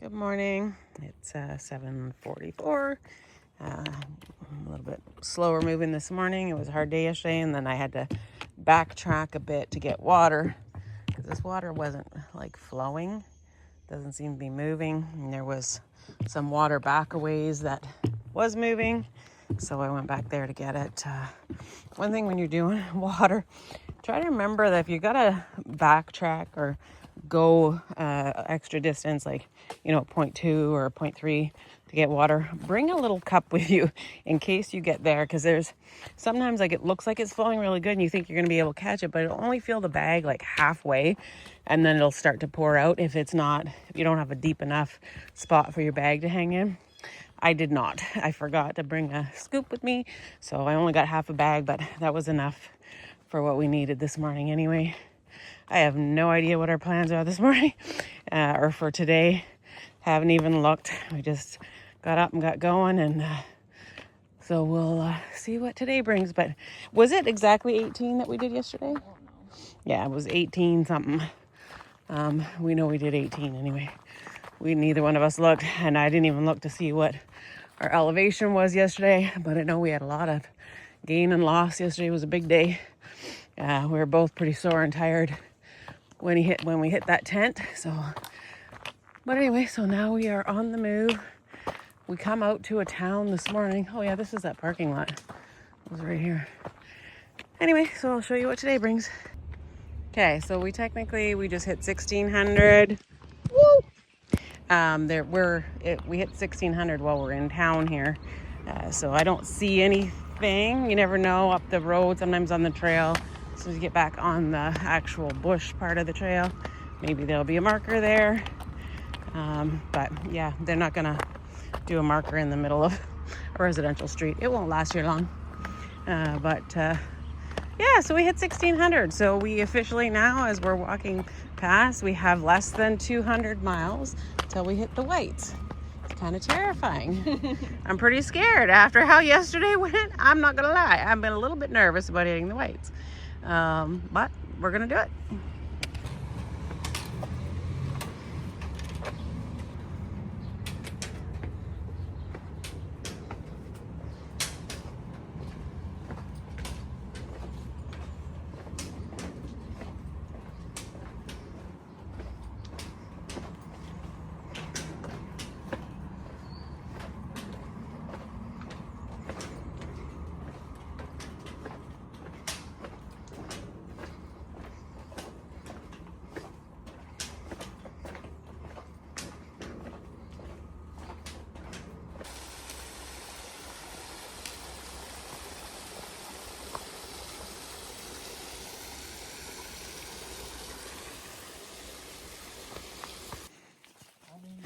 Good morning. It's 7:44. A little bit slower moving this morning. It was a hard day yesterday, and then I had to backtrack a bit to get water because this water wasn't like flowing. Doesn't seem to be moving. And there was some water back a ways that was moving, so I went back there to get it. One thing when you're doing water, try to remember that if you gotta backtrack or go extra distance, like 0.2 or 0.3 to get water, bring a little cup with you in case you get there, because there's sometimes like it looks like it's flowing really good and you think you're going to be able to catch it, but it'll only fill the bag like halfway, and then it'll start to pour out if you don't have a deep enough spot for your bag to hang in. I did not. I forgot to bring a scoop with me, so I only got half a bag, but that was enough for what we needed this morning anyway. I have no idea what our plans are this morning or for today. Haven't even looked. We just got up and got going, and so we'll see what today brings. But was it exactly 18 that we did yesterday? Yeah, it was 18 something. We know we did 18 anyway. Neither one of us looked, and I didn't even look to see what our elevation was yesterday, but I know we had a lot of gain and loss. Yesterday was a big day. We were both pretty sore and tired when we hit that tent. But anyway, so now we are on the move. We come out to a town this morning. Oh yeah, this is that parking lot. It was right here. Anyway, so I'll show you what today brings. Okay, so we just hit 1600. Woo! We hit 1600 while we're in town here. So I don't see anything. You never know up the road, sometimes on the trail. As soon as you get back on the actual bush part of the trail, maybe there'll be a marker there. But yeah, they're not gonna do a marker in the middle of a residential street. It won't last here long. Yeah, so we hit 1600. So we officially now, as we're walking past, we have less than 200 miles till we hit the whites. It's kind of terrifying. I'm pretty scared after how yesterday went. I'm not gonna lie. I've been a little bit nervous about hitting the whites. But we're gonna do it.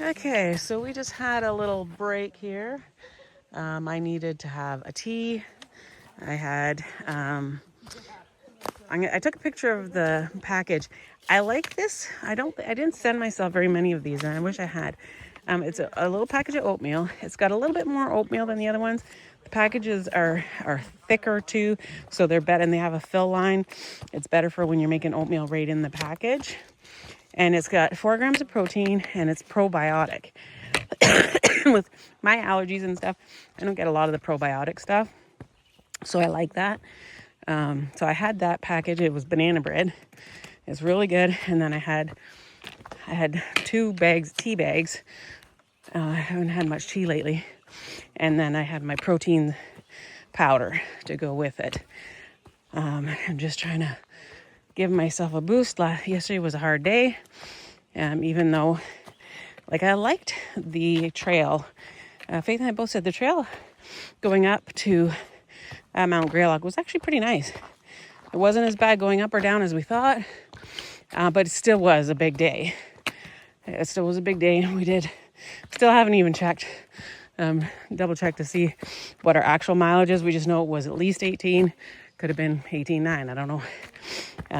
Okay, so we just had a little break here. I needed to have a tea. I took a picture of the package. I like this. I didn't send myself very many of these, and I wish I had. It's a little package of oatmeal. It's got a little bit more oatmeal than the other ones. The packages are thicker too, so they're better, and they have a fill line. It's better for when you're making oatmeal right in the package. And it's got 4 grams of protein, and it's probiotic. With my allergies and stuff, I don't get a lot of the probiotic stuff, so I like that. So I had that package. It was banana bread. It's really good. And then I had 2 tea bags. I haven't had much tea lately. And then I had my protein powder to go with it. I'm just trying to give myself a boost. Yesterday was a hard day. Even though, I liked the trail. Faith and I both said the trail going up to Mount Greylock was actually pretty nice. It wasn't as bad going up or down as we thought, but it still was a big day. It still was a big day. Still haven't even checked, double checked to see what our actual mileage is. We just know it was at least 18. Could have been 18.9. I don't know.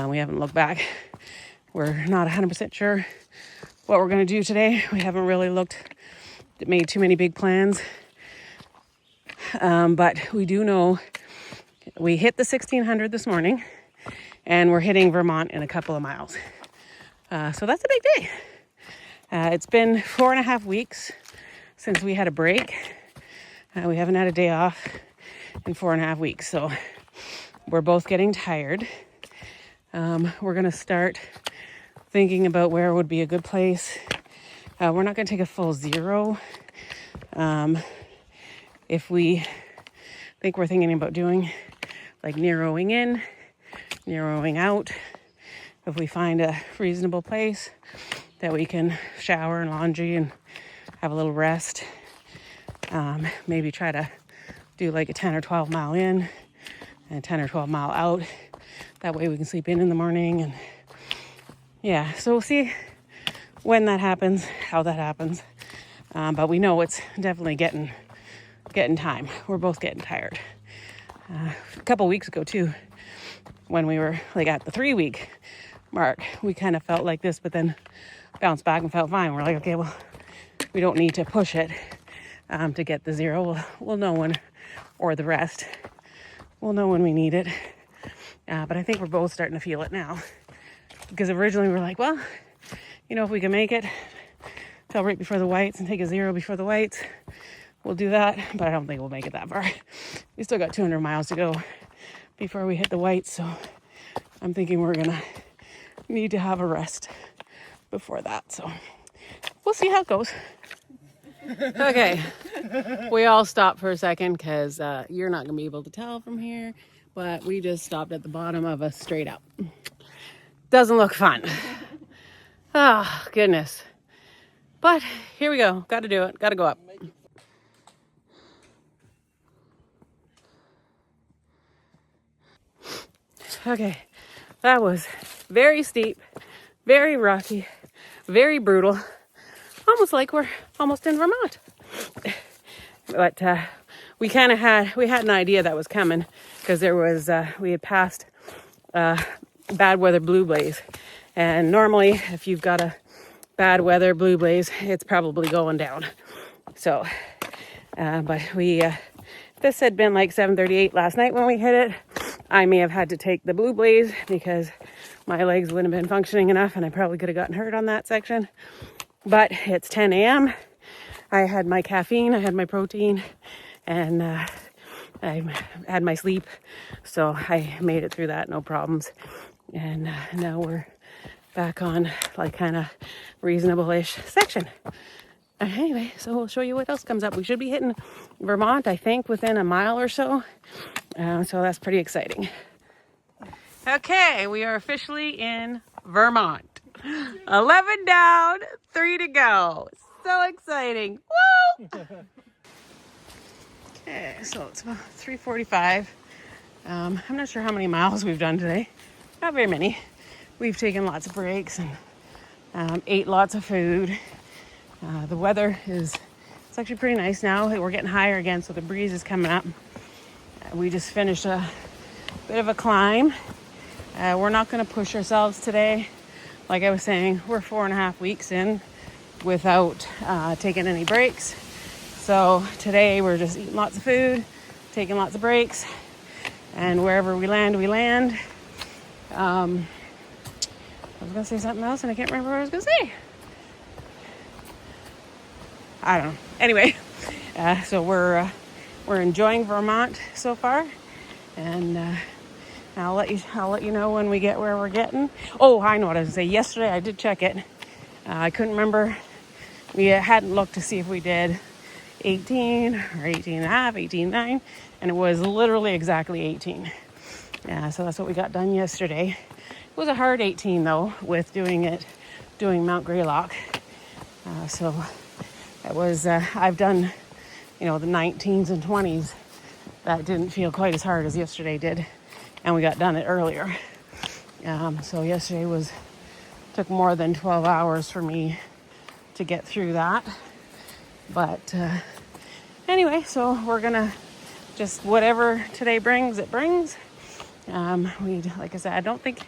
We haven't looked back. We're not 100% sure what we're going to do today. We haven't really made too many big plans. But we do know we hit the 1600 this morning, and we're hitting Vermont in a couple of miles. So that's a big day. It's been 4.5 weeks since we had a break. We haven't had a day off in 4.5 weeks, so we're both getting tired. We're going to start thinking about where would be a good place. We're not going to take a full zero. If we think we're thinking about doing like narrowing in, narrowing out, if we find a reasonable place that we can shower and laundry and have a little rest, maybe try to do like a 10 or 12 mile in and 10 or 12 mile out. That way we can sleep in the morning. And yeah, so we'll see when that happens, how that happens. But we know it's definitely getting time. We're both getting tired. A couple weeks ago too, when we were like at the 3-week mark, we kind of felt like this, but then bounced back and felt fine. We're like, okay, well, we don't need to push it to get the zero. We'll know when, or the rest. We'll know when we need it. But I think we're both starting to feel it now. Because originally we were like, well, you know, if we can make it till right before the whites and take a zero before the whites, we'll do that. But I don't think we'll make it that far. We still got 200 miles to go before we hit the whites. So I'm thinking we're going to need to have a rest before that. So we'll see how it goes. Okay, we all stopped for a second because you're not going to be able to tell from here, but we just stopped at the bottom of a straight up. Doesn't look fun. Oh, goodness. But here we go. Got to do it. Got to go up. Okay, that was very steep, very rocky, very brutal. Almost like we're almost in Vermont. But we had an idea that was coming because there was, we had passed bad weather blue blaze. And normally if you've got a bad weather blue blaze, it's probably going down. So, but this had been like 7:38 last night when we hit it. I may have had to take the blue blaze because my legs wouldn't have been functioning enough and I probably could have gotten hurt on that section. But it's 10 a.m. I had my caffeine, I had my protein, and I had my sleep. So I made it through that, no problems. And now we're back on like kind of reasonable-ish section. Anyway, so we'll show you what else comes up. We should be hitting Vermont, I think, within a mile or so. So that's pretty exciting. Okay, we are officially in Vermont. 11 down, 3 to go. So exciting. Woo! Okay, so it's about 3:45. I'm not sure how many miles we've done today. Not very many. We've taken lots of breaks and ate lots of food. The weather it's actually pretty nice now. We're getting higher again, so the breeze is coming up. We just finished a bit of a climb. We're not going to push ourselves today. Like I was saying, we're 4.5 weeks in without taking any breaks. So today we're just eating lots of food, taking lots of breaks, and wherever we land, we land. I was going to say something else and I can't remember what I was going to say. I don't know. Anyway, so we're enjoying Vermont so far, and I'll let you know when we get where we're getting. Oh, I know what I was going to say. Yesterday I did check it. I couldn't remember. We hadn't looked to see if we did 18 or 18 and a half, 18.9, and it was literally exactly 18. Yeah, so that's what we got done yesterday. It was a hard 18 though, with doing Mount Greylock. So it was. I've done, the 19s and 20s. That didn't feel quite as hard as yesterday did, and we got done it earlier. So yesterday took more than 12 hours for me to get through that. But anyway, so we're gonna just whatever today brings, it brings. Like I said, I don't think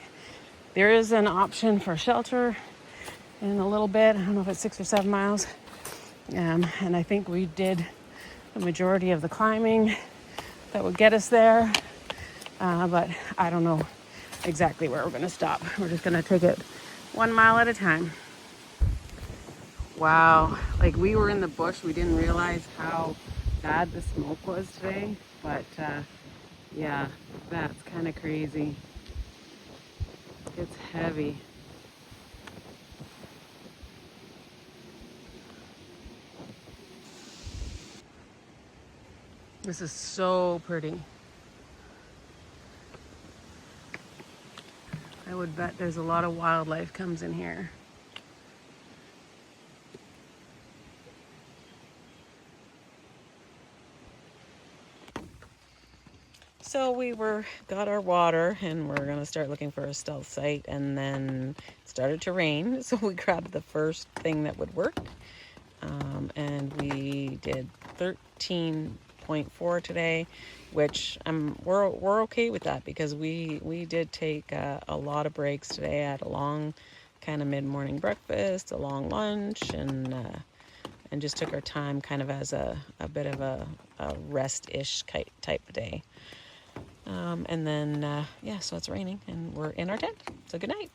there is an option for shelter in a little bit. I don't know if it's 6 or 7 miles. And I think we did the majority of the climbing that would get us there. But I don't know exactly where we're going to stop. We're just going to take it 1 mile at a time. Wow, like we were in the bush, we didn't realize how bad the smoke was today, but yeah, that's kind of crazy. It's heavy. This is so pretty. I would bet there's a lot of wildlife comes in here. So we got our water and we're gonna start looking for a stealth site, and then it started to rain, so we grabbed the first thing that would work. And we did 13.4 today, which we're okay with that because we did take a lot of breaks today. I had a long kind of mid-morning breakfast, a long lunch, and just took our time kind of as a bit of a rest-ish type of day. And then, yeah, so it's raining and we're in our tent. So good night.